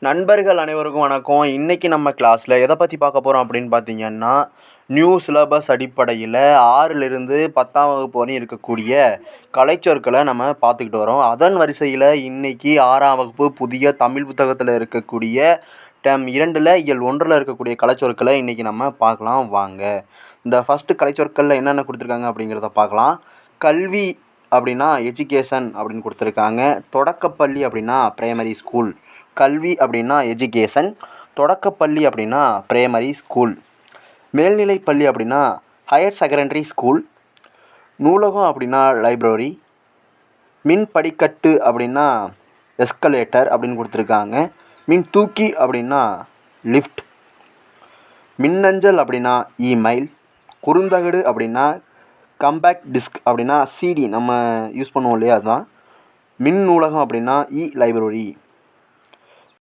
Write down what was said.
நண்பர்கள் அனைவருக்கும் வணக்கம். இன்றைக்கி நம்ம கிளாஸில் எதை பற்றி பார்க்க போகிறோம் அப்படின்னு பார்த்தீங்கன்னா, நியூ சிலபஸ் அடிப்படையில் 6லிருந்து 10ஆம் வகுப்பு வரையும் இருக்கக்கூடிய கலைச்சொற்களை நம்ம பார்த்துக்கிட்டு வரோம். அதன் வரிசையில் இன்றைக்கி 6ஆம் வகுப்பு புதிய தமிழ் புத்தகத்தில் இருக்கக்கூடிய டேர்ம் 2ல் இயல் 1ல் இருக்கக்கூடிய கலைச்சொற்களை இன்றைக்கி நம்ம பார்க்கலாம் வாங்க. இந்த ஃபஸ்ட்டு கலைச்சொற்களில் என்னென்ன கொடுத்துருக்காங்க அப்படிங்கிறத பார்க்கலாம். கல்வி அப்படின்னா எஜுகேஷன் அப்படின்னு கொடுத்துருக்காங்க. தொடக்கப்பள்ளி அப்படின்னா பிரைமரி ஸ்கூல். கல்வி அப்படின்னா எஜுகேஷன், தொடக்கப்பள்ளி அப்படின்னா பிரைமரி ஸ்கூல், மேல்நிலைப்பள்ளி அப்படின்னா ஹையர் செகண்டரி ஸ்கூல், நூலகம் அப்படின்னா லைப்ரரி, மின் படிக்கட்டு அப்படின்னா எஸ்கலேட்டர் அப்படின்னு கொடுத்துருக்காங்க. மின் தூக்கி அப்படின்னா லிஃப்ட், மின்னஞ்சல் அப்படின்னா இமெயில், குறுந்தகடு அப்படின்னா கம்பேக்ட் டிஸ்க் அப்படின்னா சிடி நம்ம யூஸ் பண்ணுவோம் இல்லையா அதுதான். மின் நூலகம் அப்படின்னா லைப்ரரி.